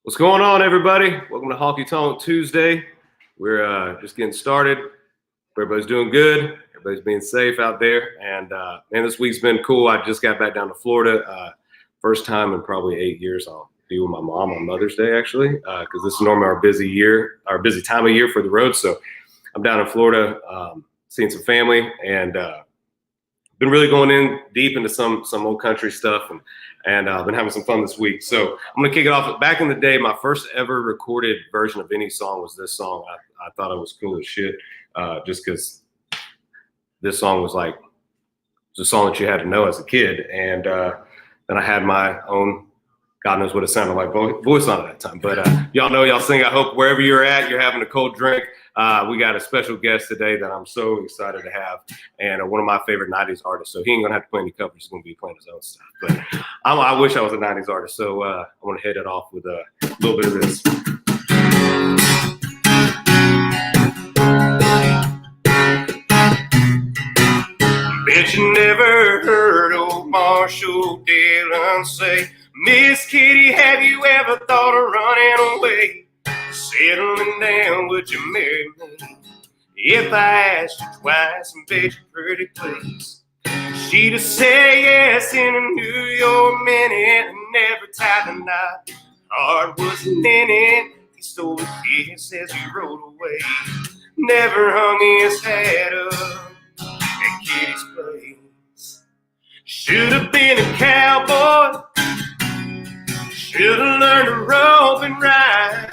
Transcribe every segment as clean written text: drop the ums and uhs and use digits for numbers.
What's going on, everybody? Welcome to Honky Tonk Tuesday. We're just getting started. Everybody's doing good. Everybody's being safe out there. And man, this week's been cool. I just got back down to Florida. First time in probably 8 years. I'll be with my mom on Mother's Day, actually, because this is normally our busy time of year for the road. So I'm down in Florida, seeing some family, and been really going in deep into some old country stuff, and I've been having some fun this week. So I'm gonna kick it off. Back in the day, my first ever recorded version of any song was this song. I thought it was cool as shit, just because this song was like a song that you had to know as a kid. And then I had my own, God knows what it sounded like, voice on at that time. But y'all know, y'all sing. I hope wherever you're at, you're having a cold drink. We got a special guest today that I'm so excited to have, and one of my favorite 90s artists. So he ain't gonna have to play any covers. He's gonna be playing his own stuff. But I wish I was a 90s artist. So I want to head it off with a little bit of this. Bet you never heard old Marshall Dillon say, "Miss Kitty, have you ever thought of running away? Settling down, would you marry me? If I asked you twice and bet you pretty please." She'd have said yes in a New York minute, and every time the night heart wasn't in it. He stole a kiss as he rode away, never hung his hat up at Kitty's place. Should have been a cowboy, should have learned to rope and ride,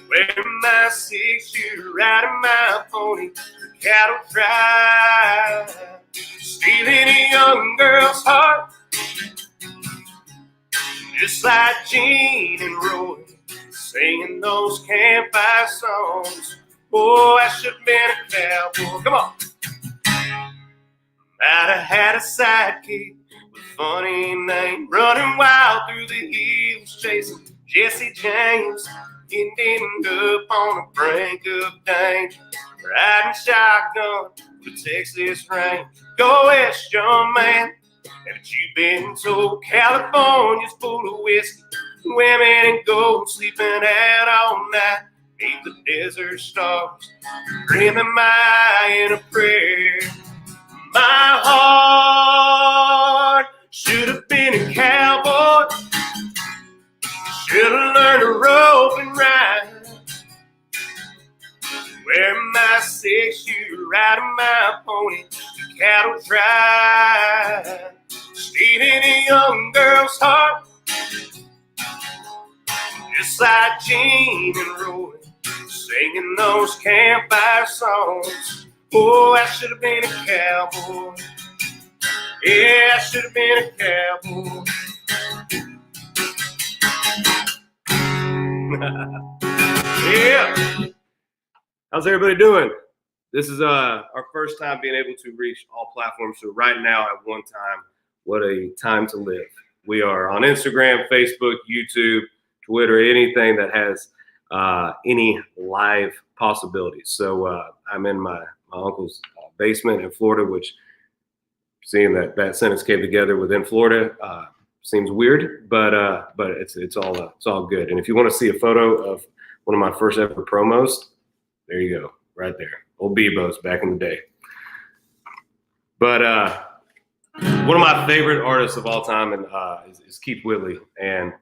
wearing my 6-shooter, riding my pony, the cattle drive, stealing a young girl's heart, just like Gene and Roy, singing those campfire songs. Oh, I should have been a cowboy. Come on. Might have had a sidekick with a funny name, running wild through the hills, chasing Jesse James, ending up on the brink of danger, riding shotgun for Texas rain. Go west, young man. Haven't you been told California's full of whiskey, women and gold, sleeping out all night beneath the desert stars, dreaming my inner prayer. My heart should have been a cowboy, should have learned to rope and ride, wearing my 6-shooter, riding my pony, the cattle drive, stealing a young girl's heart, just like Gene and Roy, singing those campfire songs. Oh, I should have been a cowboy. Yeah, I should have been a cowboy. Yeah. How's everybody doing? This is our first time being able to reach all platforms. So right now at one time, what a time to live. We are on Instagram, Facebook, YouTube, Twitter, anything that has any live possibilities. So I'm in my uncle's basement in Florida, which, seeing that sentence came together within Florida, seems weird, but it's all good. And if you want to see a photo of one of my first ever promos, there you go, right there. Old Bebo's back in the day. But one of my favorite artists of all time is Keith Whitley, and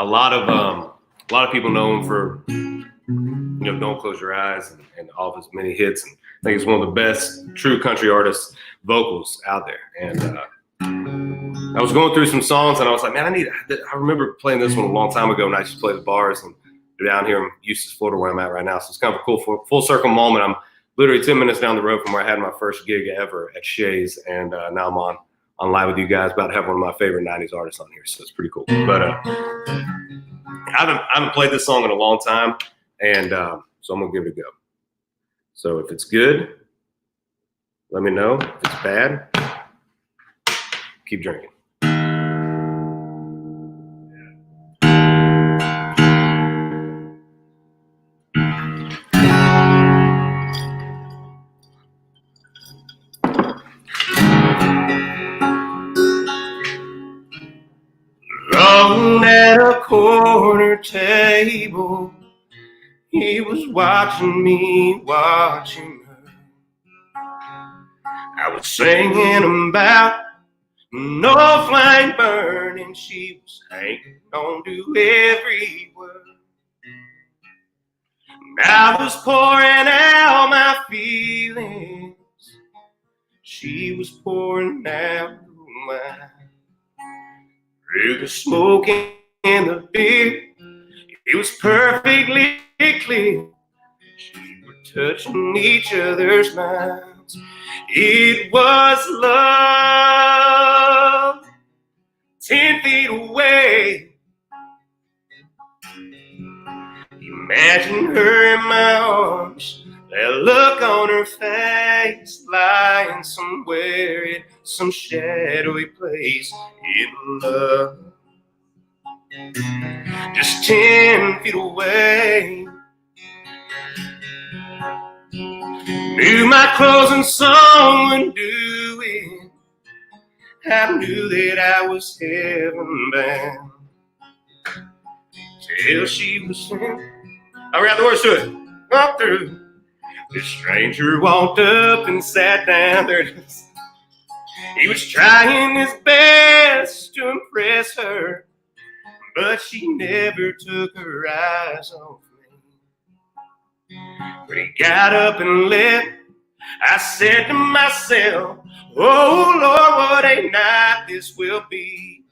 a lot of people know him for "Don't Close Your Eyes" and all of his many hits. And I think he's one of the best true country artists vocals out there. And I was going through some songs, and I was like, man, I remember playing this one a long time ago, and I used to play the bars and down here in Eustis, Florida, where I'm at right now. So it's kind of a cool full circle moment. I'm literally 10 minutes down the road from where I had my first gig ever at Shay's, and now I'm on live with you guys, about to have one of my favorite 90s artists on here. So it's pretty cool. But I haven't played this song in a long time, and so I'm gonna give it a go. So if it's good, let me know. If it's bad, keep drinking. alone at a corner table. He was watching me, watching her. I was singing about no flame burning. She was hanging on to every word. I was pouring out my feelings. She was pouring out mine. Through the smoke and the beer, it was perfectly clear. We were touching each other's minds. It was love, 10 feet away. Imagine her in my arms, that look on her face, lying somewhere in some shadowy place. In love, just 10 feet away. Knew my closing song would do it. I knew that I was heaven bound. Till she was in. I read the words to it. Up through. The stranger walked up and sat down. There it is. He was trying his best to impress her, but she never took her eyes off me. When he got up and left, I said to myself, oh Lord, what a night this will be.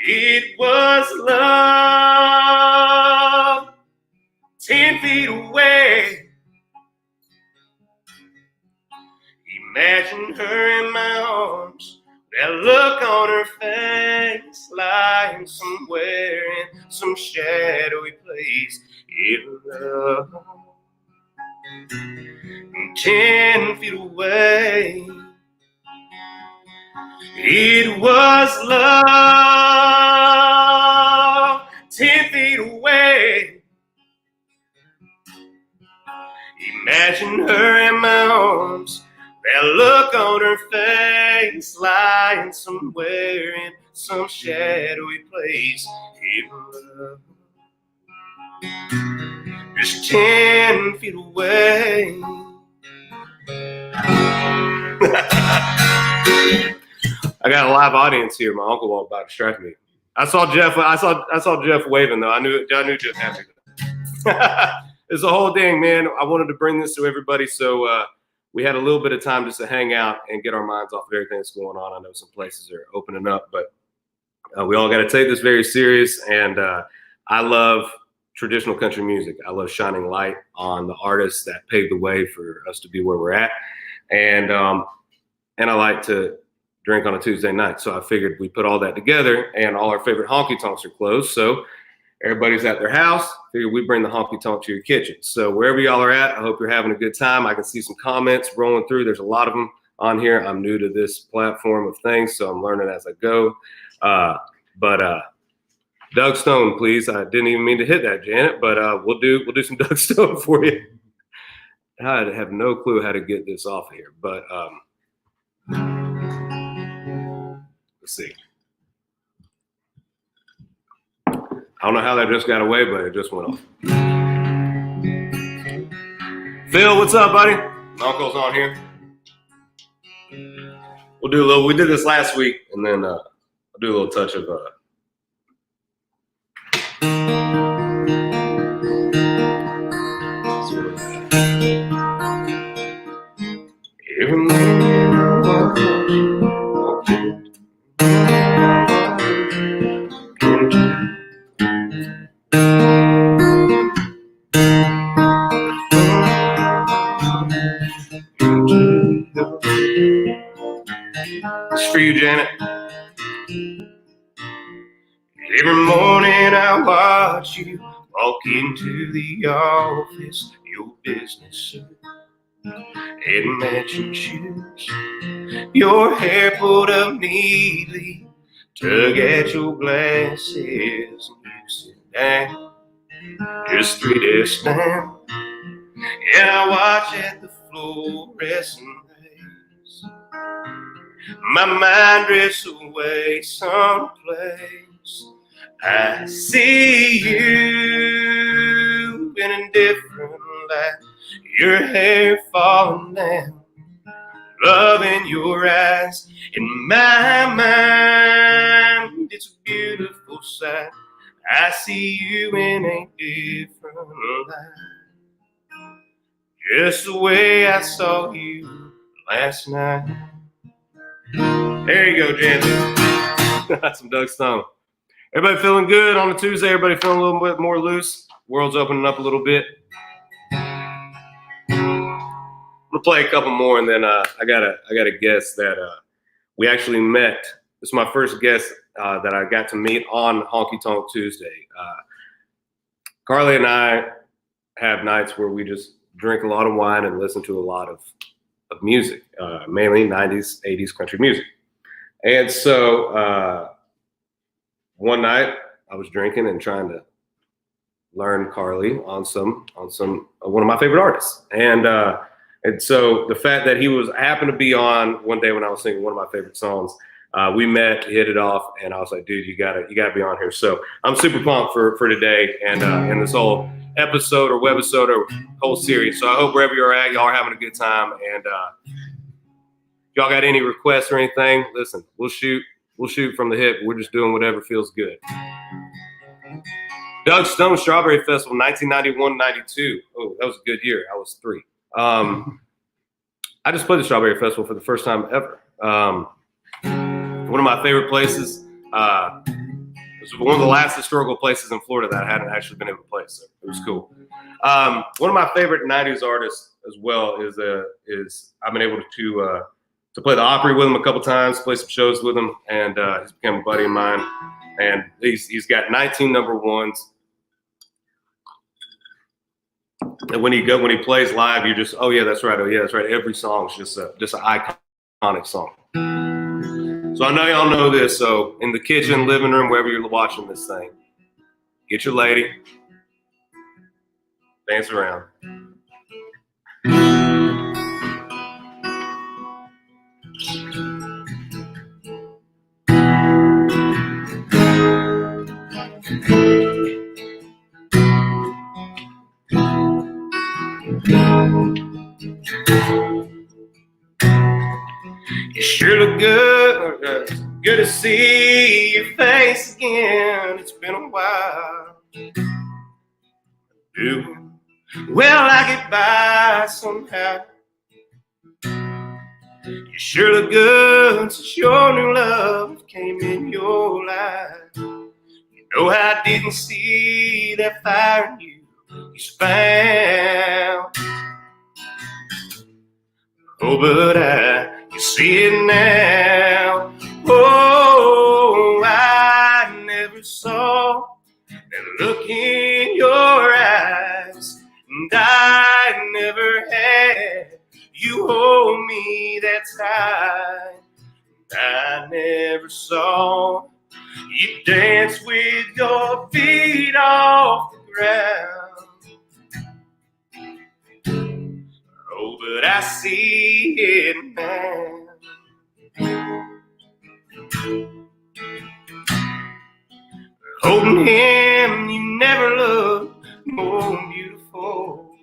It was love, 10 feet away. Imagine her in my arms, that look on her face, lying somewhere in some shadowy place. It was love, 10 feet away. It was love, 10 feet away. Imagine her in my arms, that look on her face, lying somewhere in some shadowy place. It was just 10 feet away. I got a live audience here. My uncle walked by, distracted me. I saw Jeff. I saw Jeff waving though. I knew Jeff had me. It's a whole thing, man. I wanted to bring this to everybody, so we had a little bit of time just to hang out and get our minds off of everything that's going on. I know some places are opening up, but we all got to take this very serious. And I love traditional country music. I love shining light on the artists that paved the way for us to be where we're at. And I like to drink on a Tuesday night. So I figured we put all that together, and all our favorite honky tonks are closed. So everybody's at their house. Figured we bring the honky tonk to your kitchen. So wherever y'all are at, I hope you're having a good time. I can see some comments rolling through. There's a lot of them on here. I'm new to this platform of things, so I'm learning as I go. But Doug Stone, please. I didn't even mean to hit that, Janet, but we'll do some Doug Stone for you. I have no clue how to get this off of here, but let's see. I don't know how that just got away, but it just went off. Phil, what's up, buddy? My uncle's on here. We'll do a little. We did this last week, and then I'll do a little touch of. Every morning I walk It's for you, Janet. Every morning I watch you walk into the office, your business suit and matching shoes, your hair pulled up neatly, tug at your glasses, and you sit down, just 3 desks down, and I watch at the fluorescent haze. My mind drifts away someplace I see you in a different light. Your hair falling down, love in your eyes. In my mind, it's a beautiful sight. I see you in a different light, just the way I saw you last night. There you go, Jen. That's some Doug Stone. Everybody feeling good on a Tuesday? Everybody feeling a little bit more loose? World's opening up a little bit. I'm gonna play a couple more, and then I got a guest that we actually met. This is my first guest that I got to meet on Honky Tonk Tuesday. Carly and I have nights where we just drink a lot of wine and listen to a lot of music, mainly 90s, 80s country music. And so one night I was drinking and trying to learn Carly on one of my favorite artists. And so the fact that he happened to be on one day when I was singing one of my favorite songs, we met, hit it off, and I was like, dude, you gotta be on here. So I'm super pumped for today and this whole episode or webisode or whole series. So I hope wherever you're at, y'all are having a good time. And if y'all got any requests or anything, listen, we'll shoot from the hip. We're just doing whatever feels good. Doug Stone Strawberry Festival, 1991-92. Oh, that was a good year. I was 3. I just played the Strawberry Festival for the first time ever. One of my favorite places. It was one of the last historical places in Florida that I hadn't actually been able to play, so it was cool. One of my favorite 90s artists as well is I've been able to play the Opry with him a couple times, play some shows with him, and he's become a buddy of mine. And he's got 19 number ones. And when he plays live, you just, oh yeah, that's right. Every song is just an iconic song. So I know y'all know this. So in the kitchen, living room, wherever you're watching this thing, get your lady, dance around. You sure look good. Good to see your face again. It's been a while. Doing well, I get by somehow. You sure look good since your new love came in your life. You know I didn't see that fire in you. You found. Oh, but I can see it now. Oh, I never saw that look in your eyes, and I never had you hold me that tight. I never saw you dance with your feet off the ground. Oh, but I see it now. Holding him, you never looked more beautiful.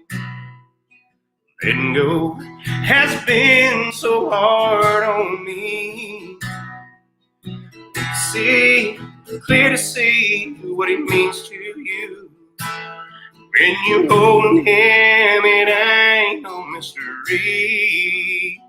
Letting go has been so hard on me. Clear to see what it means to you. When you holding him, it ain't no mystery.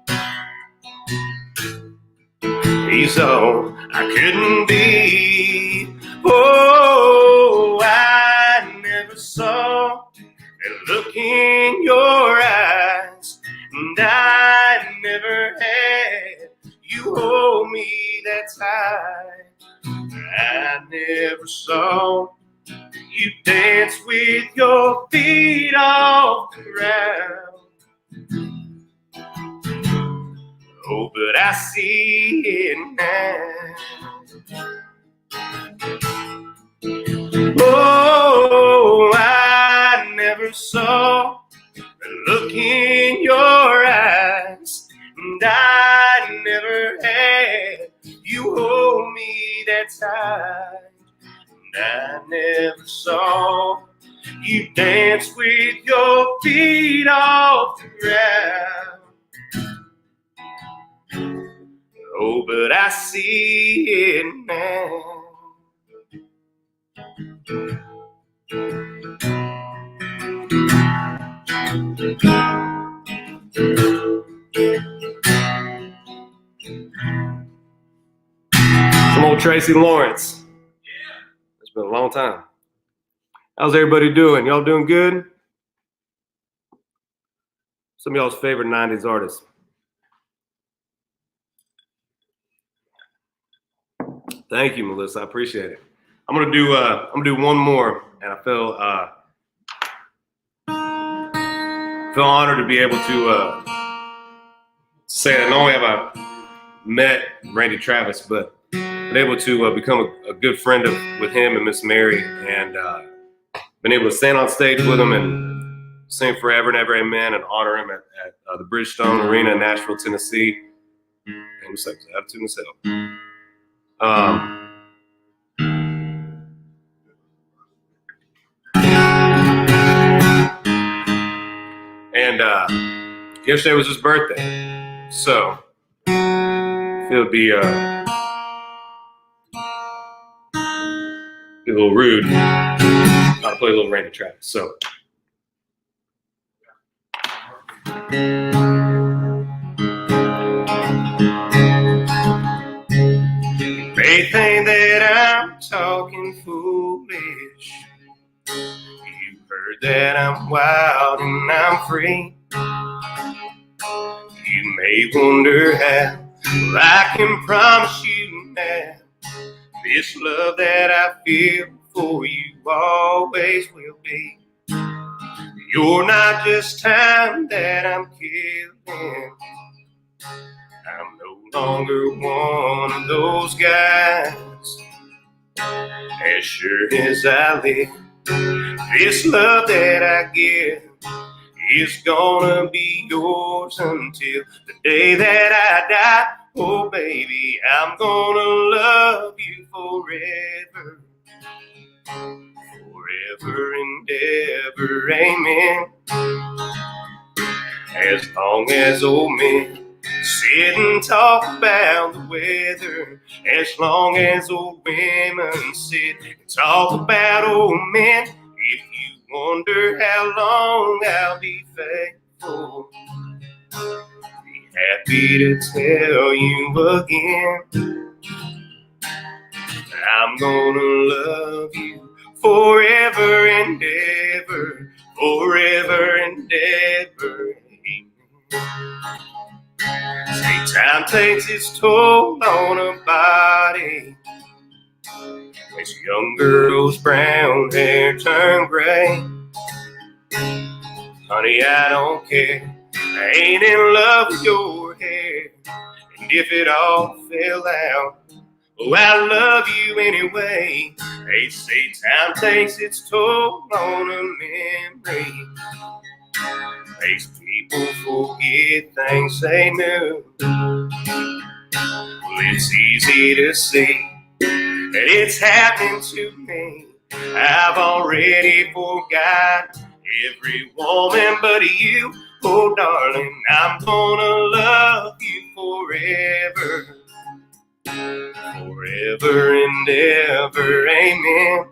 He's all I couldn't be. Oh, I never saw that look in your eyes, and I never had you hold me that tight. I never saw you dance with your feet off the ground. Oh, but I see it now. Oh, I never saw the look in your eyes, and I never had you hold me that tight. And I never saw you dance with your feet off the ground. Oh, but I see it now. Some old Tracy Lawrence. It's been a long time. How's everybody doing? Y'all doing good? Some of y'all's favorite 90s artists. Thank you, Melissa. I appreciate it. I'm gonna do one more, and I feel honored to be able to say that not only have I met Randy Travis, but been able to become a good friend with him and Miss Mary, and been able to stand on stage with him and sing Forever and Ever Amen and honor him at the Bridgestone Arena in Nashville, Tennessee. And it's like attitude myself. And yesterday was his birthday, so it would be a little rude not to play a little Randy Travis. So. They think that I'm talking foolish. You heard that I'm wild and I'm free. You may wonder how, well, I can promise you now, this love that I feel for you always will be. You're not just time that I'm killing. I'm no longer one of those guys. As sure as I live, this love that I give is gonna be yours until the day that I die. Oh, baby, I'm gonna love you forever, forever and ever, amen. As long as old men sit and talk about the weather, as long as old women sit and talk about old men, if you wonder how long I'll be faithful, be happy to tell you again, I'm gonna love you forever and ever, forever and ever, amen. Say time takes its toll on a body, makes young girls' brown hair turn gray. Honey, I don't care, I ain't in love with your hair, and if it all fell out, oh, I love you anyway. They say time takes its toll on a memory, makes people forget things they knew. Well, it's easy to see that it's happening to me. I've already forgot every woman but you. Oh, darling, I'm gonna love you forever, forever and ever, amen.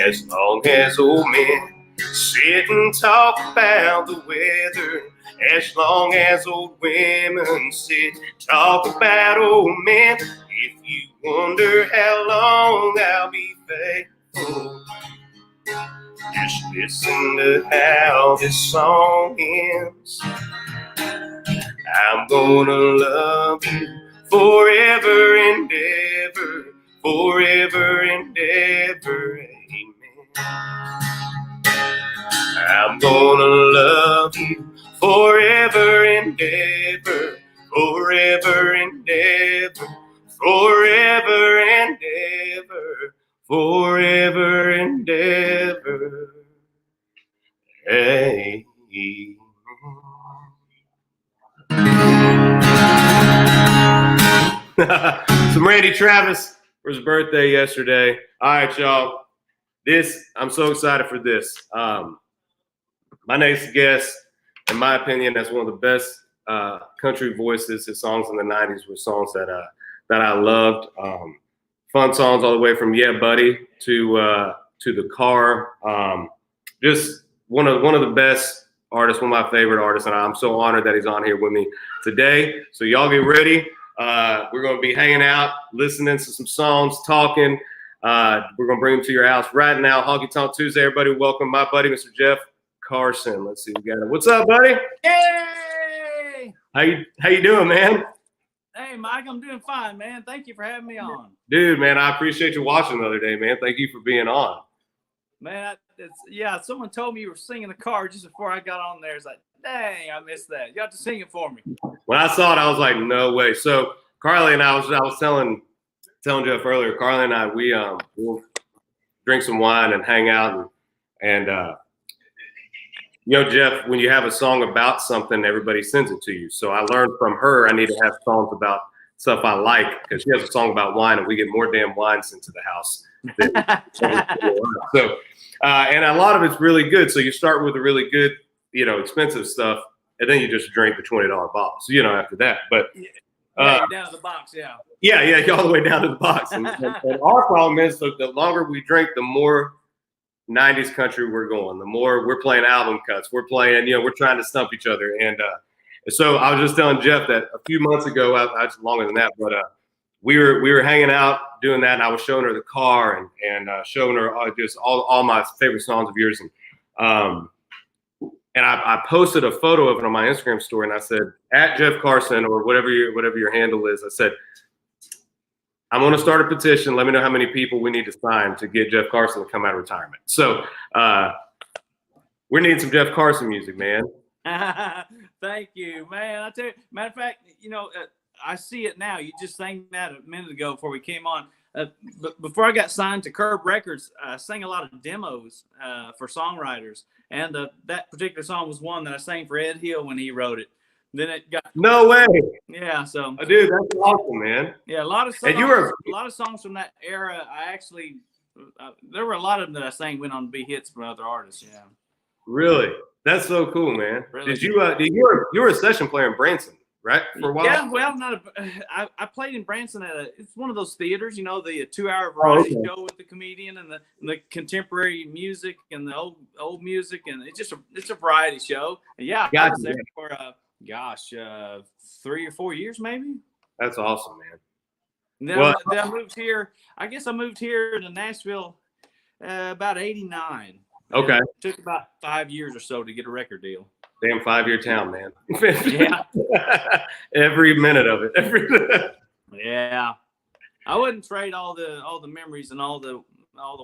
As long as old men sit and talk about the weather, as long as old women sit and talk about old men, if you wonder how long I'll be faithful, just listen to how this song ends. I'm gonna love you forever and ever, forever and ever, amen. I'm gonna love you forever and ever, forever and ever, forever and ever, forever and ever, amen. Some Randy Travis. for his birthday yesterday. All right, y'all. I'm so excited for this. My next guest, in my opinion, that's one of the best country voices. His songs in the '90s were songs that I loved. Fun songs all the way from "Yeah, Buddy" to "The Car." Just one of the best artists, one of my favorite artists, and I'm so honored that he's on here with me today. So y'all get ready. We're going to be hanging out, listening to some songs, talking. We're going to bring him to your house right now. Honky Tonk Tuesday, everybody. Welcome my buddy, Mr. Jeff Carson. Let's see, we got him. What's up, buddy? Hey! How you doing, man? Hey, Mike, I'm doing fine, man. Thank you for having me on. Dude, man, I appreciate you watching the other day, man. Thank you for being on. Man, someone told me you were singing the car just before I got on there. It's like, dang, I missed that. You have to sing it for me. When I saw it, I was like, no way. So Carly and I was telling Jeff earlier, Carly and I, we'll drink some wine and hang out and you know, Jeff, when you have a song about something, everybody sends it to you. So I learned from her I need to have songs about stuff I like, because she has a song about wine and we get more damn wine sent to the house. So and a lot of it's really good. So you start with the really good, you know, expensive stuff, and then you just drink the $20 bottles, you know, after that. But you're down to the box, yeah. Yeah, all the way down to the box. And our problem is, so the longer we drink, the more 90s country we're going, the more we're playing album cuts. We're playing, you know, we're trying to stump each other. And so I was just telling Jeff that a few months ago, actually longer than that, but we were hanging out doing that, and I was showing her the car and showing her just all my favorite songs of yours. And I posted a photo of it on my Instagram story, and I said, at Jeff Carson, or whatever your handle is, I said, I'm going to start a petition. Let me know how many people we need to sign to get Jeff Carson to come out of retirement. So we need some Jeff Carson music, man. Thank you, man. I tell you, matter of fact, you know, I see it now. You just sang that a minute ago before we came on. But before I got signed to Curb Records, I sang a lot of demos for songwriters. And that particular song was one that I sang for Ed Hill when he wrote it. Then it got no way. Yeah, so dude, that's awesome, man. Yeah, a lot of songs. A lot of songs from that era. I actually there were a lot of them that I sang went on to be hits for other artists. Yeah. Really, that's so cool, man. Really you were a session player in Branson, right? For a while. Yeah, well, I played in Branson it's one of those theaters, you know, the 2-hour variety show with the comedian and the contemporary music and the old music, and it's a variety show. And yeah, I was there for 3 or 4 years maybe. That's awesome, man. And then I moved here. I guess I moved here to Nashville about '89. Okay. It took about 5 years or so to get a record deal. Damn 5-year town, man. Yeah. Every minute of it. Yeah. I wouldn't trade all the memories and all the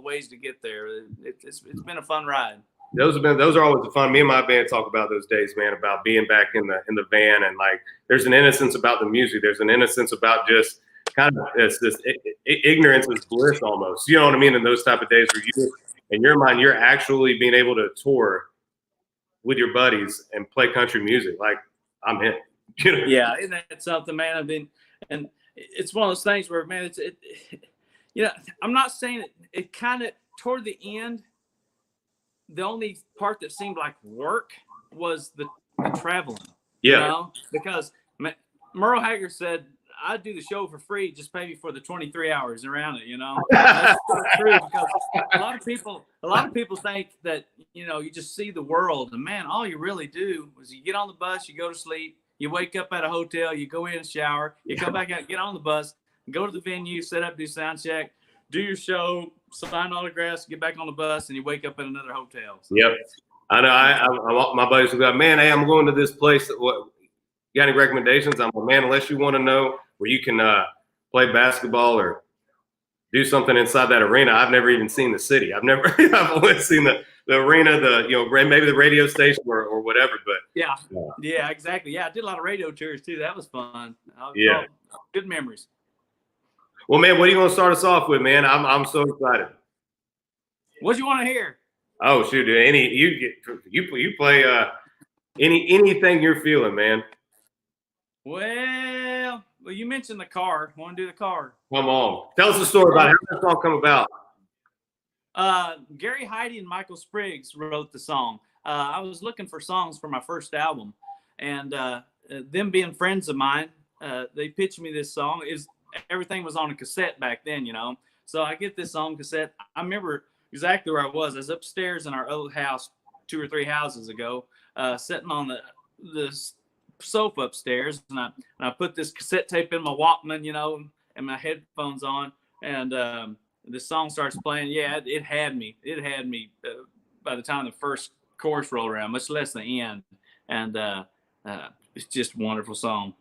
ways to get there. It's been a fun ride. Those are always the fun. Me and my band talk about those days, man, about being back in the van, and like there's an innocence about the music. There's an innocence about just kind of this ignorance is bliss almost. You know what I mean? In those type of days where you, in your mind, you're actually being able to tour with your buddies and play country music. Like, I'm in. You know? Yeah, isn't that something, man? And it's one of those things where, man, you know, I'm not saying it kind of toward the end. The only part that seemed like work was the traveling. Yeah. You know? Because Merle Haggard said, I'd do the show for free, just pay me for the 23 hours around it, you know. That's so true, because a lot of people think that, you know, you just see the world, and man, all you really do is you get on the bus, you go to sleep, you wake up at a hotel, you go in and shower, you come back out, get on the bus, go to the venue, set up, do sound check, do your show, sign autographs, get back on the bus, and you wake up at another hotel. So. Yep. I know. I my buddies will go, man, hey, I'm going to this place. What? You got any recommendations? I'm like, man, unless you want to know where you can play basketball or do something inside that arena, I've never even seen the city. I've only seen the arena, maybe the radio station or whatever. But yeah, exactly. Yeah, I did a lot of radio tours too. That was fun. Good memories. Well, man, what are you going to start us off with, man? I'm so excited. What do you want to hear? Oh shoot, dude, you play anything you're feeling, man. Well, Well, you mentioned the car. Want to do the car? Come on. Tell us the story about how that song come about. Gary Heidi and Michael Spriggs wrote the song. I was looking for songs for my first album, and them being friends of mine, they pitched me this song. Everything was on a cassette back then, you know. So I get this on cassette. I remember exactly where I was. I was upstairs in our old house 2 or 3 houses ago, sitting on the sofa upstairs, and I put this cassette tape in my Walkman, you know, and my headphones on, and the song starts playing. Yeah, it had me. It had me by the time the first chorus rolled around, much less the end. And it's just a wonderful song.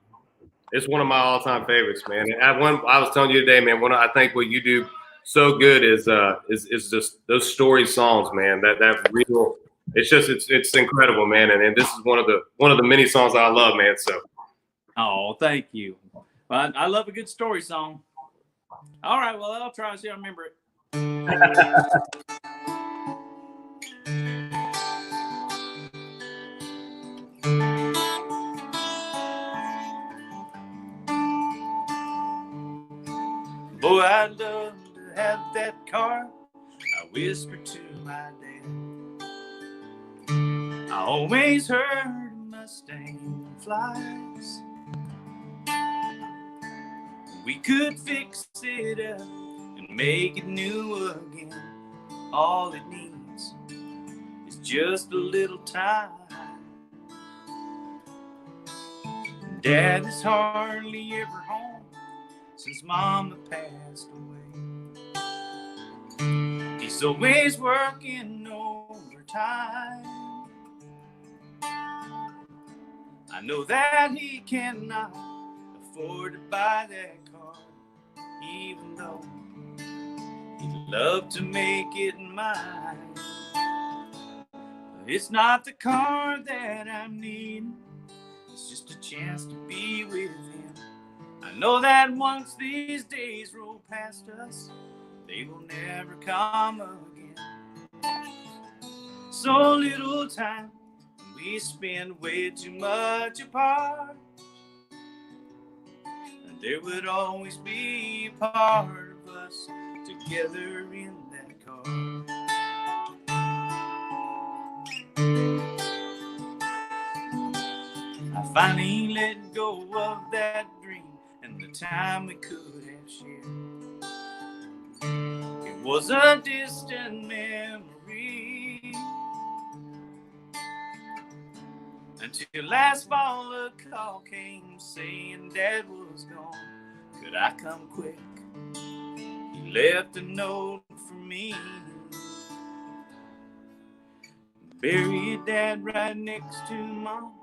It's one of my all-time favorites, man. And I was telling you today, man. I think what you do so good is just those story songs, man. That real. It's incredible, man. And this is one of the many songs I love, man. So. Oh, thank you. Well, I love a good story song. All right, well, I'll try to see if I remember it. Boy, I'd love to have that car, I whispered to my dad. I always heard a Mustang flies. We could fix it up and make it new again. All it needs is just a little time. Dad is hardly ever home since Mama passed away. He's always working overtime. I know that he cannot afford to buy that car, even though he'd love to make it mine. But it's not the car that I'm needing, it's just a chance to be with him. I know that once these days roll past us, they will never come again. So little time, we spend way too much apart. And there would always be a part of us together in that car. I finally let go of that dream and the time we could have shared. It was a distant memory until last fall a call came saying Dad was gone. Could I come quick? He left a note for me. Buried Dad right next to Mom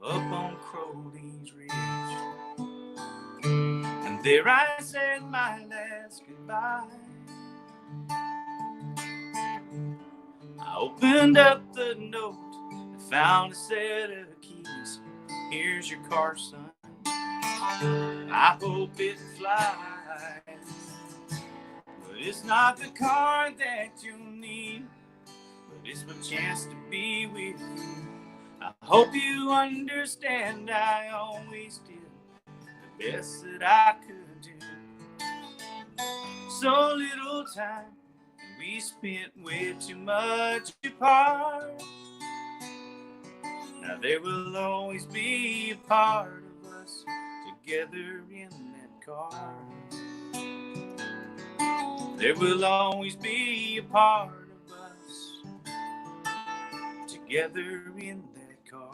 up on Crowley's Ridge. And there I said my last goodbye. I opened up the note and found a set of keys. Here's your car, son. I hope it flies. But it's not the car that you need, but it's my chance to be with you. I hope you understand I always did the best that I could do. So little time, we spent way too much apart. Now there will always be a part of us together in that car. There will always be a part of us together in that car.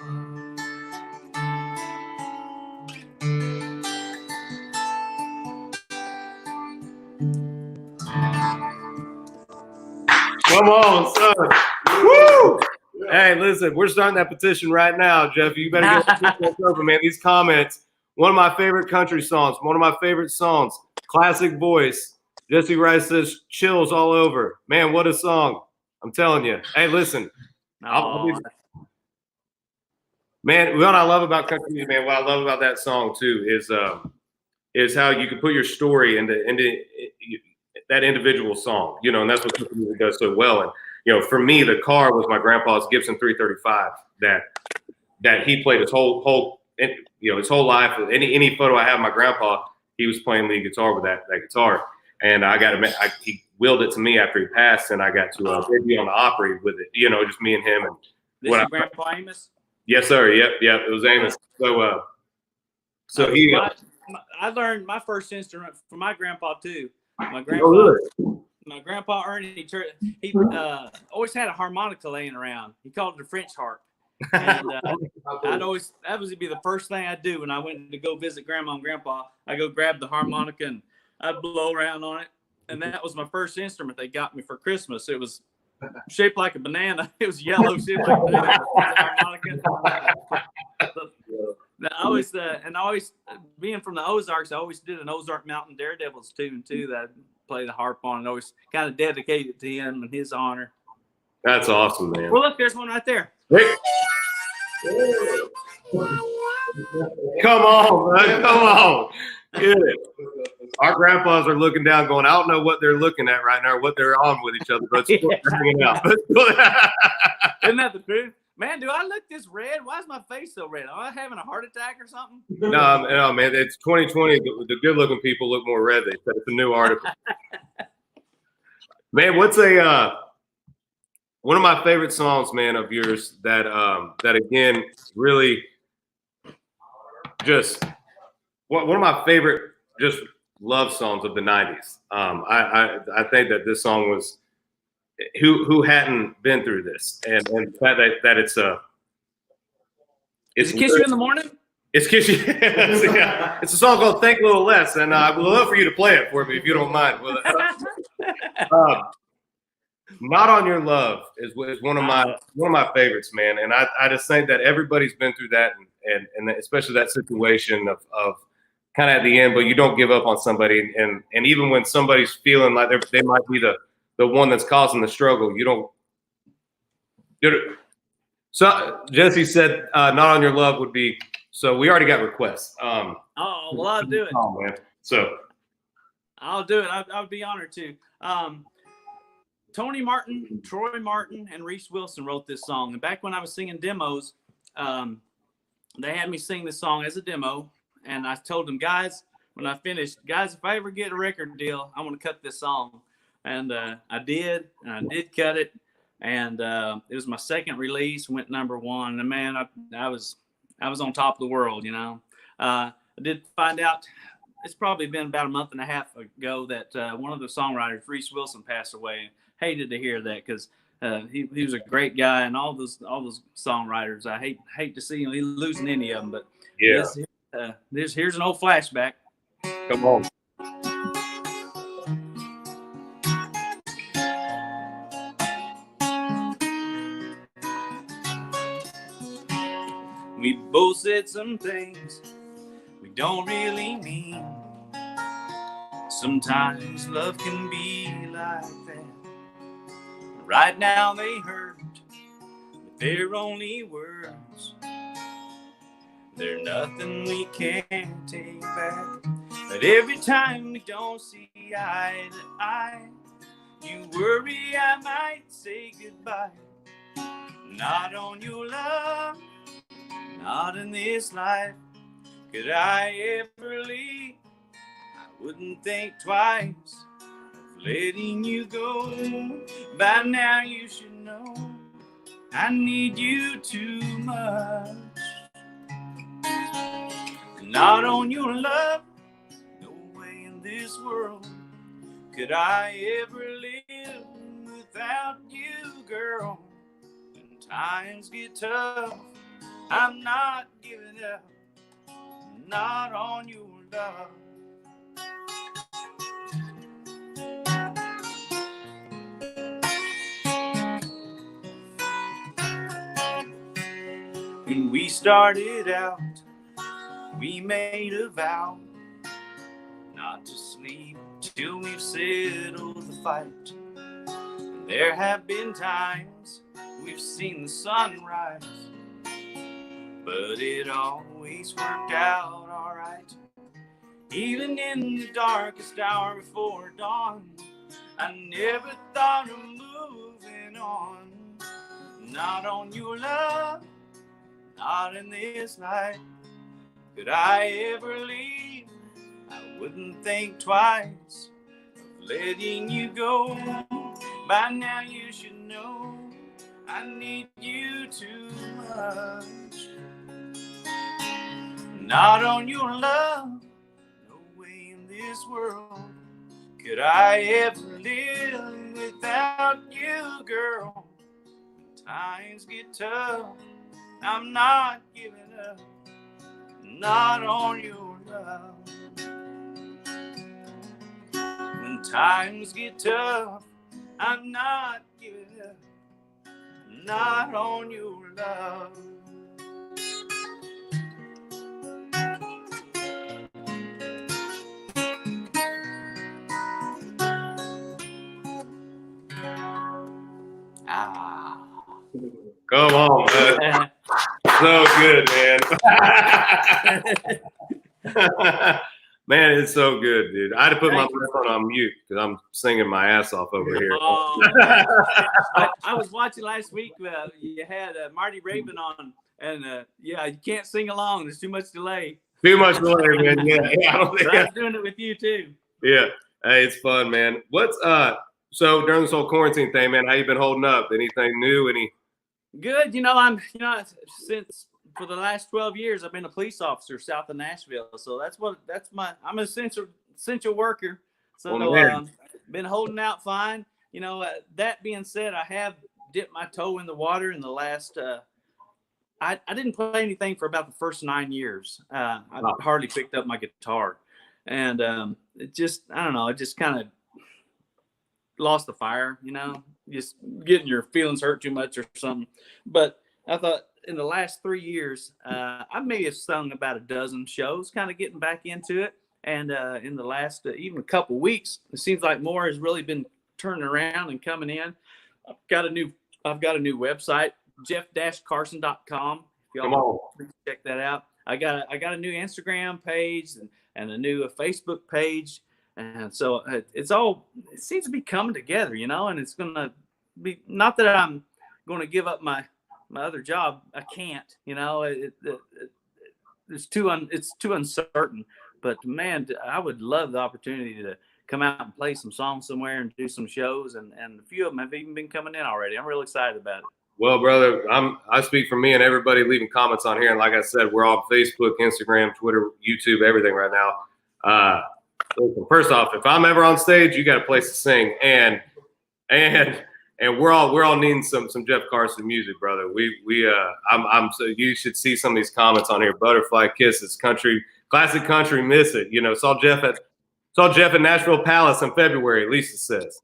Come on, son. Woo! Hey, listen, we're starting that petition right now, Jeff. You better get this over, man. These comments, one of my favorite country songs, one of my favorite songs, classic voice. Jesse Rice says, chills all over. Man, what a song. I'm telling you. Hey, listen. Man, what I love about country music, man, what I love about that song, too, is how you can put your story into that individual song, you know, and that's what country music does so well. And, you know, for me, the car was my grandpa's Gibson 335 that he played his whole and his whole life, any photo I have of my grandpa, he was playing lead guitar with that guitar. And he willed it to me after he passed, and I got to be on the Opry with it. Just me and him. And this is Grandpa Amos? Yes, sir. Yep. It was Amos. I learned my first instrument from my grandpa too. My grandpa Ernie, he always had a harmonica laying around. He called it a French harp. And that would be the first thing I'd do when I went to go visit Grandma and Grandpa. I go grab the harmonica and I'd blow around on it. And that was my first instrument they got me for Christmas. It was shaped like a banana. It was yellow, shaped like a banana. I always being from the Ozarks, I always did an Ozark Mountain Daredevils tune too that I'd play the harp on, and always kind of dedicated to him in his honor. That's awesome, man. Well, look, there's one right there. Hey. Come on, man. Come on. Get it. Our grandpas are looking down going, I don't know what they're looking at right now or what they're on with each other, but it's hanging out. Isn't that the truth? Man, do I look this red? Why is my face so red? Am I having a heart attack or something? No, man. It's 2020. The good-looking people look more red. They said it's a new article. Man, what's one of my favorite songs, man, of yours that again really just one of my favorite just love songs of the 90s. I think that this song was who hadn't been through this, and the fact that it's Does it Kiss You in the Morning? It's Kiss You. Yeah. It's a song called Think a Little Less, and I would love for you to play it for me if you don't mind. Not On Your Love is one of my favorites, man, and I just think that everybody's been through that, and especially that situation of kind of at the end, but you don't give up on somebody, and even when somebody's feeling like they might be the one that's causing the struggle, you don't. So Jesse said, "Not On Your Love" would be. So we already got requests. Well, I'll do it. Oh man, so I'll do it. I would be honored to. Tony Martin, Troy Martin, and Reese Wilson wrote this song. And back when I was singing demos, they had me sing this song as a demo. And I told them, guys, when I finished, if I ever get a record deal, I want to cut this song. And I did cut it. And it was my second release, went #1. And man, I was on top of the world, I did find out, it's probably been about a month and a half ago that one of the songwriters, Reese Wilson, passed away. Hated to hear that because he was a great guy, and all those songwriters, I hate to see him losing any of them. But yeah, here's an old flashback. Come on. We both said some things we don't really mean. Sometimes love can be like that. Right now they hurt, but they're only words. They're nothing we can't take back. But every time we don't see eye to eye, you worry I might say goodbye. Not on your love, not in this life, could I ever leave. I wouldn't think twice of letting you go. By now you should know I need you too much. Not on your love, no way in this world could I ever live without you, girl. When times get tough, I'm not giving up. Not on your love. When we started out, we made a vow not to sleep till we've settled the fight. And there have been times we've seen the sunrise, but it always worked out all right. Even in the darkest hour before dawn, I never thought of moving on. Not on your love, not in this life, Could I ever leave, I wouldn't think twice of letting you go. By now you should know I need you too much. Not on your love, no way in this world could I ever live without you, girl. Times get tough, I'm not giving up, not on your love. When times get tough, I'm not giving up, not on your love. Come on, man. So good, man. Man, it's so good, dude. I had to put my phone on mute because I'm singing my ass off over here. Oh, I was watching last week. You had Marty Raven on, and yeah, you can't sing along. There's too much delay. Too much delay, man. Yeah, I don't think I was doing it with you too. Yeah, hey, it's fun, man. What's so during this whole quarantine thing, man? How you been holding up? Anything new? Any? Good. Since for the last 12 years, I've been a police officer south of Nashville. So I'm an essential worker. So been holding out fine. That being said, I have dipped my toe in the water in the last, I didn't play anything for about the first 9 years. I hardly picked up my guitar, and it just kind of lost the fire, just getting your feelings hurt too much or something. But I thought in the last 3 years, I may have sung about a dozen shows, kind of getting back into it. And in the last even a couple weeks, it seems like more has really been turning around and coming in. I've got a new website, jeff-carson.com. If y'all please check that out. I got a new Instagram page and a new Facebook page. And so it seems to be coming together, and it's going to be, not that I'm going to give up my other job. I can't, it's too uncertain, but man, I would love the opportunity to come out and play some songs somewhere and do some shows. And a few of them have even been coming in already. I'm real excited about it. Well, brother, I speak for me and everybody leaving comments on here. And like I said, we're on Facebook, Instagram, Twitter, YouTube, everything right now. Listen, first off, if I'm ever on stage, you got a place to sing, and we're all needing some Jeff Carson music, brother. I'm so you should see some of these comments on here. Butterfly Kisses, classic country, miss it. Saw Jeff at Nashville Palace in February. Lisa says.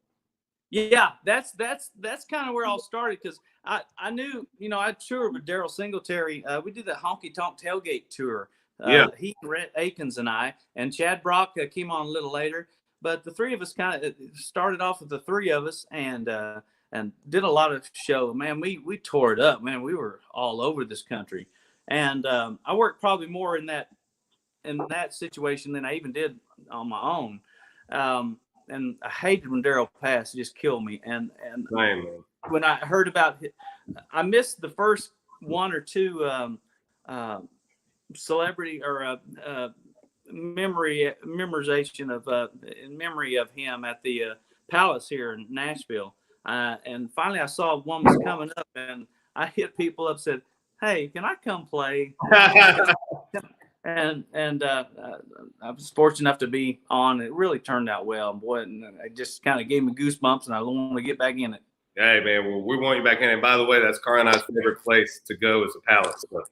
Yeah, that's kind of where all started, because I knew, I toured with Daryl Singletary. We did the Honky Tonk tailgate tour. He, Rhett Akins, and I, and Chad Brock came on a little later, but the three of us kind of started off with the three of us and did a lot of show. Man, we tore it up, man. We were all over this country, and I worked probably more in that situation than I even did on my own. And I hated when Daryl passed; it just killed me. And when I heard about it, I missed the first one or two celebrity or memorization of in memory of him at the Palace here in Nashville. And finally I saw one was coming up, and I hit people up, said, "Hey, can I come play?" and I was fortunate enough to be on. It really turned out well, boy, and it just kind of gave me goosebumps, and I want to get back in it. Hey, man, well, we want you back in. And by the way, that's Carl and I's favorite place to go is the Palace. So.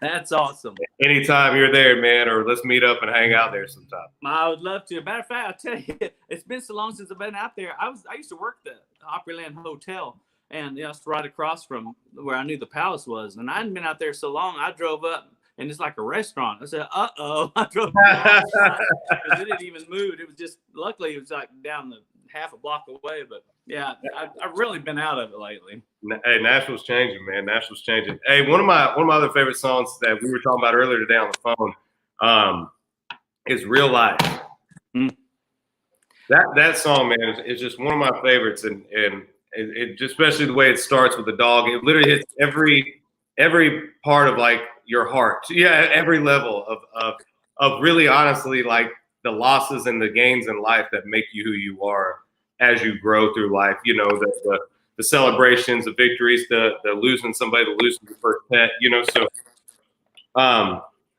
That's awesome. Anytime you're there, man, or let's meet up and hang out there sometime. I would love to. Matter of fact, I'll tell you, it's been so long since I've been out there. I used to work the Opryland Hotel, and it's right across from where I knew the Palace was. And I hadn't been out there so long. I drove up, and it's like a restaurant. I said, "Uh-oh!" I drove up because it didn't even move. It was just, luckily, it was like down the half a block away. But yeah, I've really been out of it lately. Hey, Nashville's changing, man. Nashville's changing. Hey, one of my other favorite songs that we were talking about earlier today on the phone is "Real Life." Mm. That song, man, is just one of my favorites, and it just, especially the way it starts with the dog. It literally hits every part of, like, your heart. Yeah, at every level of really honestly like the losses and the gains in life that make you who you are as you grow through life. You know, the celebrations, the victories, the losing somebody, the losing your first pet. You know, so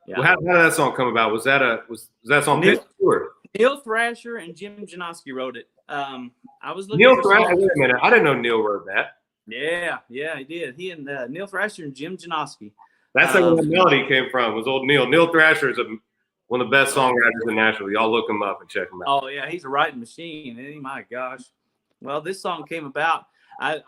Yeah. how did that song come about? Was that song pitched or? Neil Thrasher and Jim Janoski wrote it. I was looking Neil for Thrasher. songs. Wait a minute, I didn't know Neil wrote that. Yeah, he did. He and Neil Thrasher and Jim Janoski. That's like where the melody came from. Was old Neil. Neil Thrasher is one of the best songwriters in Nashville. Y'all look him up and check him out. Oh yeah, he's a writing machine. My gosh. Well, this song came about. I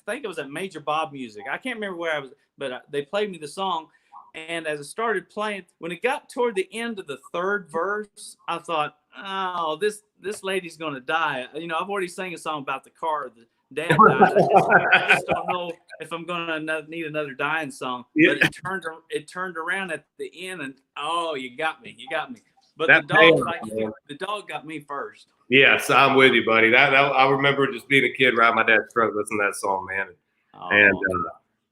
think it was at Major Bob Music. I can't remember where I was, but they played me the song. And as it started playing, when it got toward the end of the third verse, I thought, oh, this lady's going to die. You know, I've already sang a song about the car. The dad died. I just don't know if I'm going to need another dying song. Yeah. But it turned around at the end, and oh, you got me. But the dog got me first. Yes, I'm with you, buddy. That I remember just being a kid, riding my dad's truck, listening to that song, man.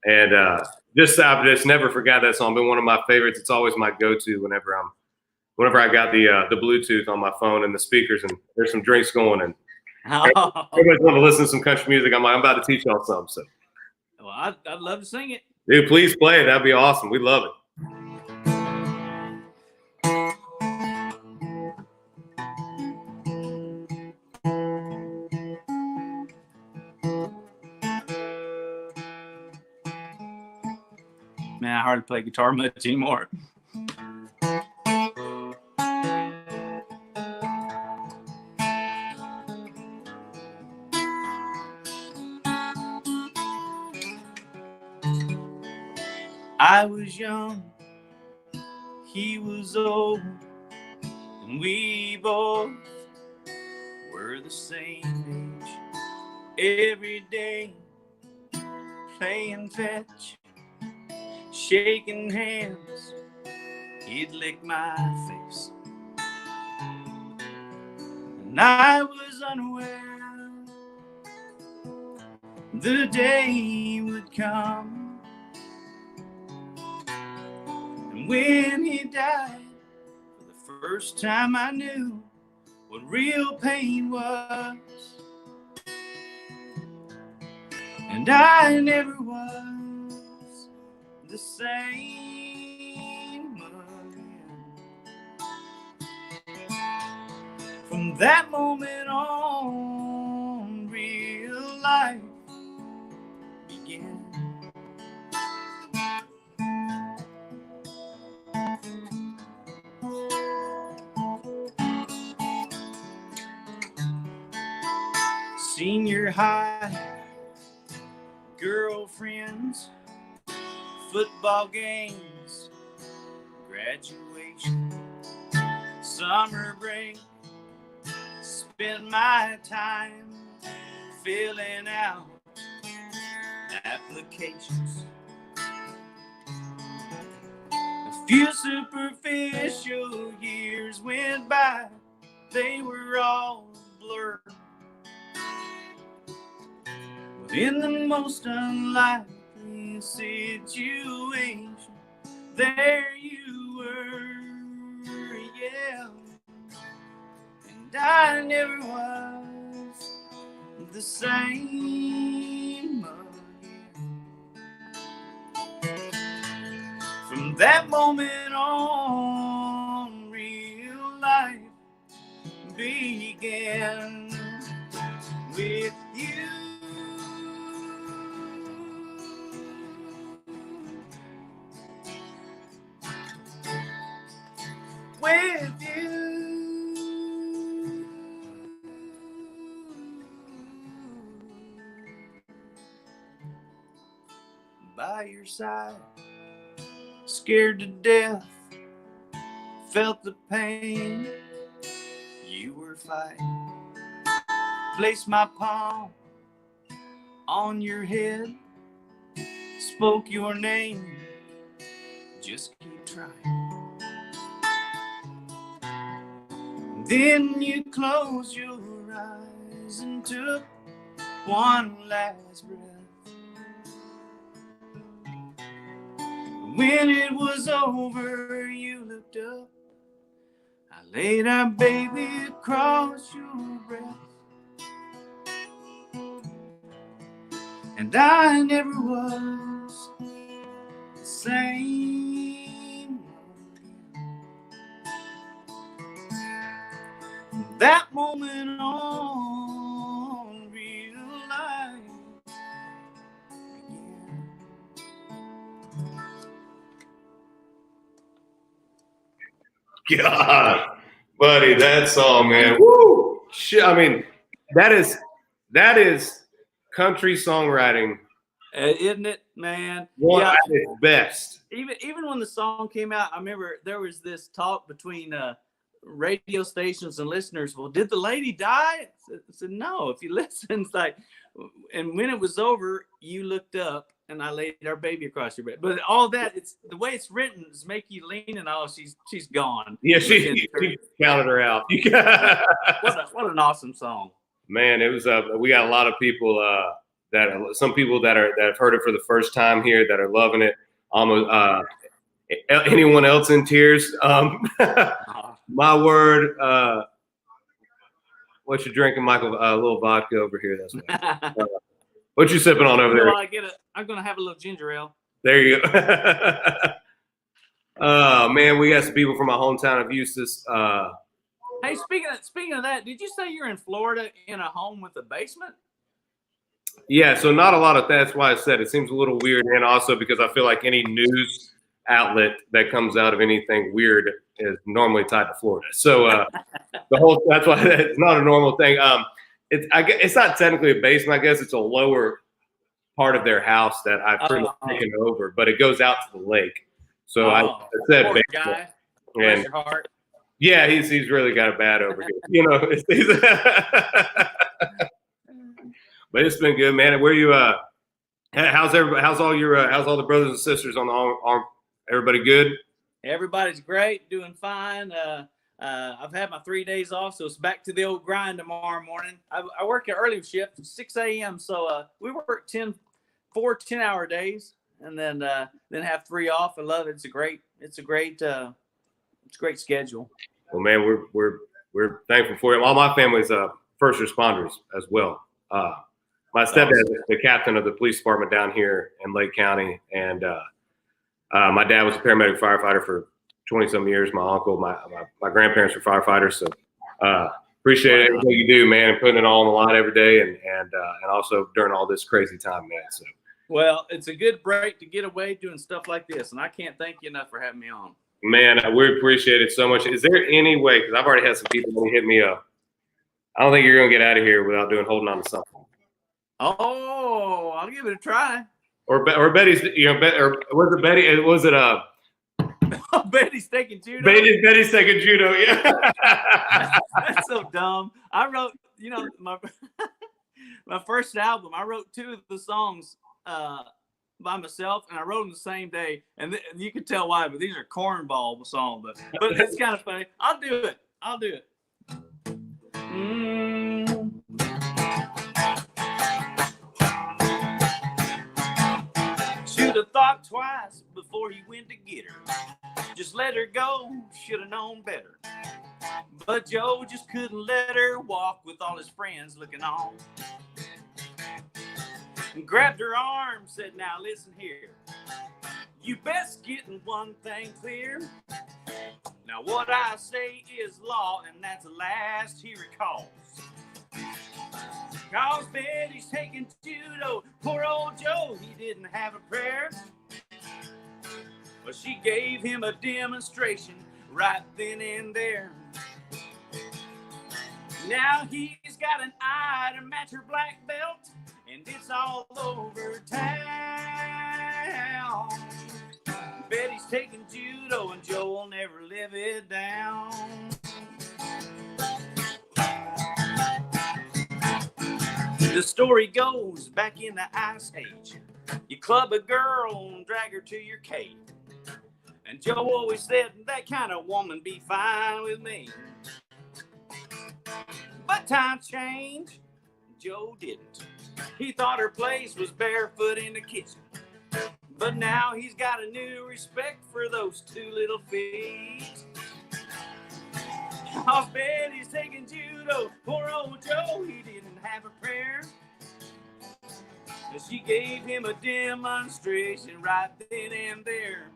And I've just never forgot that song. Been one of my favorites. It's always my go-to whenever I got the Bluetooth on my phone and the speakers, and there's some drinks going, and everybody's want to listen to some country music. I'm like, I'm about to teach y'all something. So, well, I'd love to sing it. Dude, please play it. That'd be awesome. We love it. Man, I hardly play guitar much anymore. I was young, he was old, and we both were the same age. Every day, playing fetch, shaking hands, he'd lick my face. And I was unaware the day would come. And when he died, for the first time I knew what real pain was. And I never was the same again. From that moment on, real life began. Senior high, girlfriends, football games, graduation, summer break, spent my time filling out applications. A few superficial years went by, they were all blurred. But in the most unlikely situation, there you were, yeah. And I never was the same again. From that moment on, real life began with you. With you, by your side, scared to death, felt the pain you were fighting. Placed my palm on your head, spoke your name, just keep trying. Then you closed your eyes and took one last breath. When it was over, you looked up. I laid our baby across your breast. And I never was the same. From that moment on, real life began. God, buddy, that song, man. Woo! Shit, I mean, that is country songwriting. Isn't it, man? One at its best. Even when the song came out, I remember there was this talk between radio stations and listeners. Well, did the lady die? I said no. If you listen, it's like, and when it was over, you looked up and I laid our baby across your bed. But all that, it's the way it's written is make you lean and she's gone. Yeah, she counted her out. What an awesome song. Man, it was we got a lot of people some people that have heard it for the first time here that are loving it. Almost anyone else in tears? My word. What you drinking, Michael? A little vodka over here. That's right. What you sipping on over there? I'm gonna have a little ginger ale. There you go. Man, we got some people from my hometown of Eustis. Hey, speaking of that, did you say you're in Florida in a home with a basement? Yeah, so not a lot of that's why I said it seems a little weird, and also because I feel like any news outlet that comes out of anything weird is normally tied to Florida. So that's why it's not a normal thing. It's not technically a basement. I guess it's a lower part of their house that I've pretty much taken over, but it goes out to the lake. So I said poor basement. Guy. Bless your heart. Yeah, he's really got it bad over here. You know, but it's been good, man. And where you how's everybody? How's all the brothers and sisters on the arm? Everybody good? Everybody's great, doing fine. I've had my 3 days off, so it's back to the old grind tomorrow morning. I work an early shift, 6 a.m. So we work 4 10-hour days, and then have 3 off. I love it. It's a great schedule. Well, man, we're thankful for you. All my family's first responders as well. My stepdad is the captain of the police department down here in Lake County, and my dad was a paramedic firefighter for 20-some years. My uncle, my grandparents were firefighters. So appreciate everything you do, man, and putting it all on the line every day, and also during all this crazy time, man. So. Well, it's a good break to get away doing stuff like this, and I can't thank you enough for having me on. Man, we appreciate it so much. Is there any way, because I've already had some people who hit me up, I don't think you're going to get out of here without holding on to something. Oh, I'll give it a try. Or Betty's, or was it Betty? Was it Betty's taking judo? Betty's taking judo, yeah. That's so dumb. I wrote, my first album, I wrote 2 of the songs by myself, and I wrote them the same day, and you can tell why, but these are cornball songs, but it's kind of funny. I'll do it. Should have thought twice before he went to get her. Just let her go, should have known better. But Joe just couldn't let her walk with all his friends looking on. And grabbed her arm, said, now listen here. You best getting one thing clear. Now what I say is law, and that's the last he recalls. Cause Betty's taking judo. Poor old Joe, he didn't have a prayer. But she gave him a demonstration right then and there. Now he's got an eye to match her black belt, and it's all over town. Betty's taking judo, and Joe will never live it down. The story goes back in the Ice Age. You club a girl and drag her to your cave. And Joe always said, that kind of woman be fine with me. But times change. Joe didn't. He thought her place was barefoot in the kitchen. But now he's got a new respect for those 2 little feet. Off bed, he's taking judo. Poor old Joe, he didn't have a prayer. She gave him a demonstration right then and there.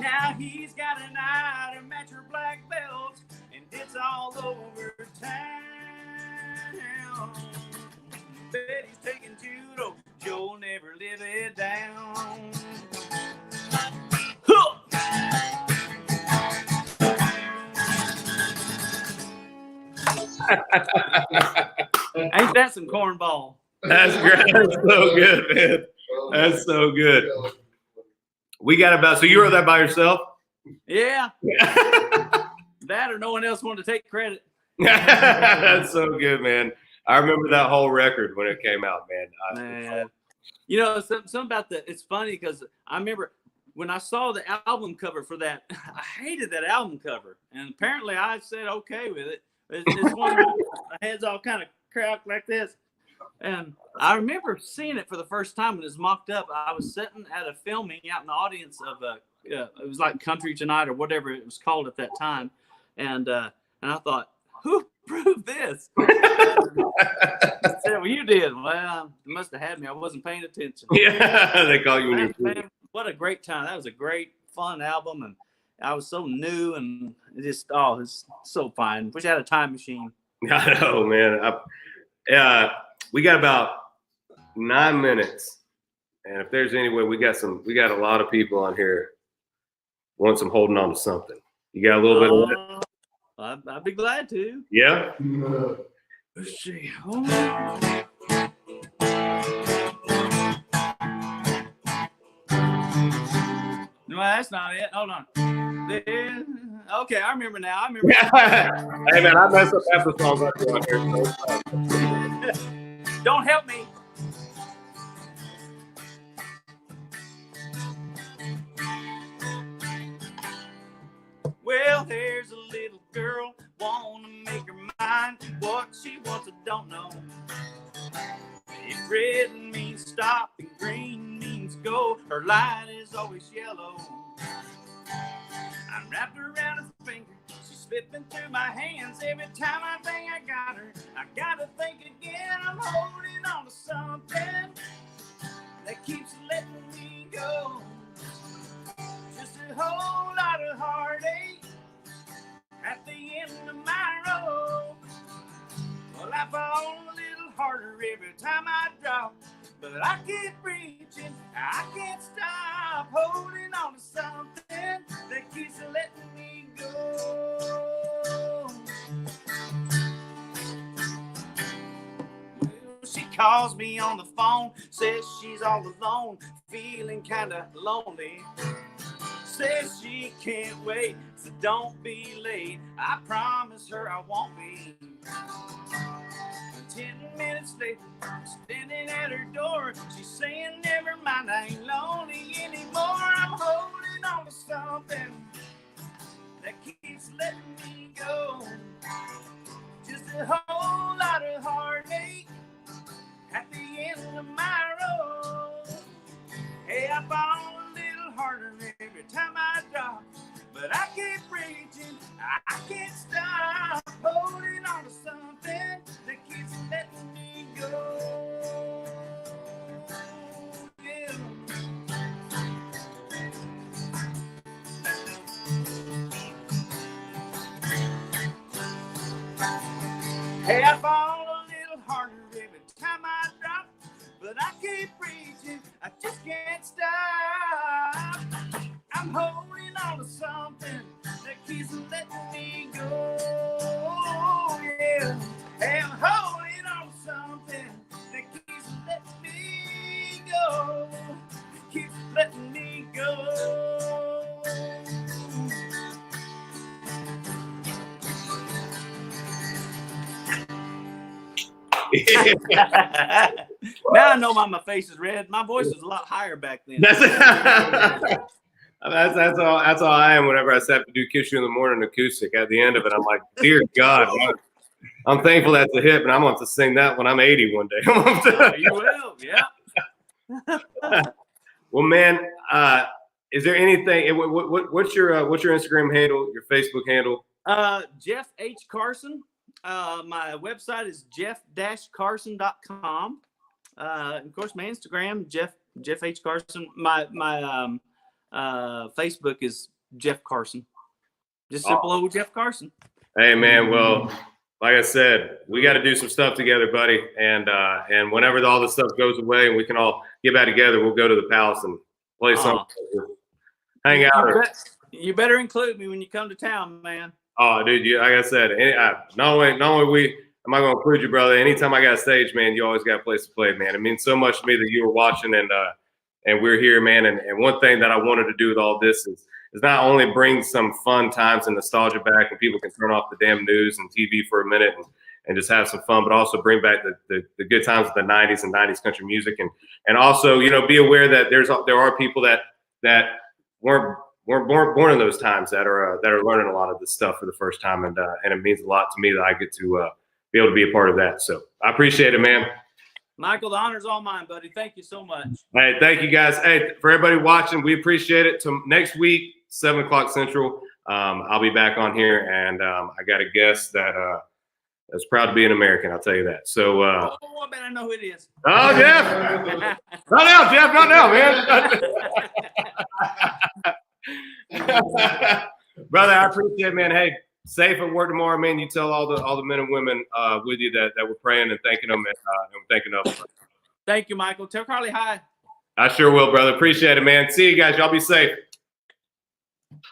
Now he's got an eye to match her black belt, and it's all over town. Betty's taking judo, Joe'll never live it down. Huh! Ain't that some cornball? That's great. That's so good, man. That's so good. We got about, so you wrote that by yourself? Yeah. That or no one else wanted to take credit. That's so good, man. I remember that whole record when it came out, man. You know, something about that. It's funny because I remember when I saw the album cover for that, I hated that album cover. And apparently I said okay with it. It's one of my head's all kind of cracked like this. And I remember seeing it for the first time when it was mocked up. I was sitting at a filming out in the audience of it was like Country Tonight or whatever it was called at that time. And I thought, who proved this? I said, well, you did. Well, you must have had me. I wasn't paying attention. Yeah, they call you when you're what a great time. That was a great, fun album. And I was so new and it's so fine. Wish I had a time machine. I know, man. We got about 9 minutes. And if there's any way, we got a lot of people on here want some holding on to something. You got a little bit of that? I'd be glad to. Yeah. Let's see. No, that's not it. Hold on. Okay, I remember now. Hey, man, I mess up half the songs I do on here. So. Don't help me. Well, there's a little girl, wanna make her mind. What she wants, I don't know. If red means stop and green means go, her light is always yellow. I'm wrapped around her finger, she's slipping through my hands. Every time I think I got her, I gotta think again. I'm holding on to something that keeps letting me go. Just a whole lot of heartache at the end of my road. Well, I fall a little harder every time I drop, but I keep reaching, I can't stop holding on to something that keeps letting me go. She calls me on the phone, says she's all alone, feeling kinda lonely. Says she can't wait, so don't be late. I promise her I won't be. 10 minutes late, standing at her door. She's saying, never mind, I ain't lonely anymore. I'm holding on to something that keeps letting me go. Just a whole lot of heartache at the end of my road. Hey, I fall a little harder every time I drop, but I keep reaching, I can't stop holding on to something that keeps letting me go. Yeah. Hey, I fall a little harder every time I drop, but I keep reaching, I just can't stop. I'm holding on to something that keeps letting me go. Yeah, hey, I'm holding on to something that keeps letting me go. Keeps letting me go. Now I know why my face is red. My voice was a lot higher back then. That's all I am whenever I have to do Kiss You in the Morning acoustic. At the end of it, I'm like, dear God, I'm thankful that's a hit, but I'm going to sing that when I'm 80 one day. You will, yeah. Well, man, is there anything? What's your Instagram handle? Your Facebook handle? Jeff H. Carson. My website is jeff-carson.com. Of course, my Instagram, Jeff H. Carson. My Facebook is Jeff Carson. Just simple old Jeff Carson. Hey, man. Well, like I said, we got to do some stuff together, buddy. And whenever all this stuff goes away and we can all get back together, we'll go to the Palace and play something. Hang out. You better include me when you come to town, man. Oh, dude, like I said, not only am I going to include you, brother. Anytime I got a stage, man, you always got a place to play, man. It means so much to me that you were watching and we're here, man. And one thing that I wanted to do with all this is not only bring some fun times and nostalgia back and people can turn off the damn news and TV for a minute and just have some fun, but also bring back the good times of the 90s and 90s country music. And also, be aware that there are people that weren't born in those times that are learning a lot of this stuff for the first time. And it means a lot to me that I get to be able to be a part of that. So I appreciate it, man. Michael, the honor's all mine, buddy. Thank you so much. Hey, thank you guys. Hey, for everybody watching, we appreciate it. Till next week, 7 o'clock Central. I'll be back on here, and I got a guest that's proud to be an American. I'll tell you that. So, I bet I know who it is. Oh, Jeff! Not now, Jeff. Not now, man. Brother, I appreciate it, man. Hey, safe at work tomorrow, man. You tell all the men and women with you that we're praying and thanking them and thanking them. Thank you, Michael. Tell Carly hi. I sure will, brother. Appreciate it, man. See you guys. Y'all be safe.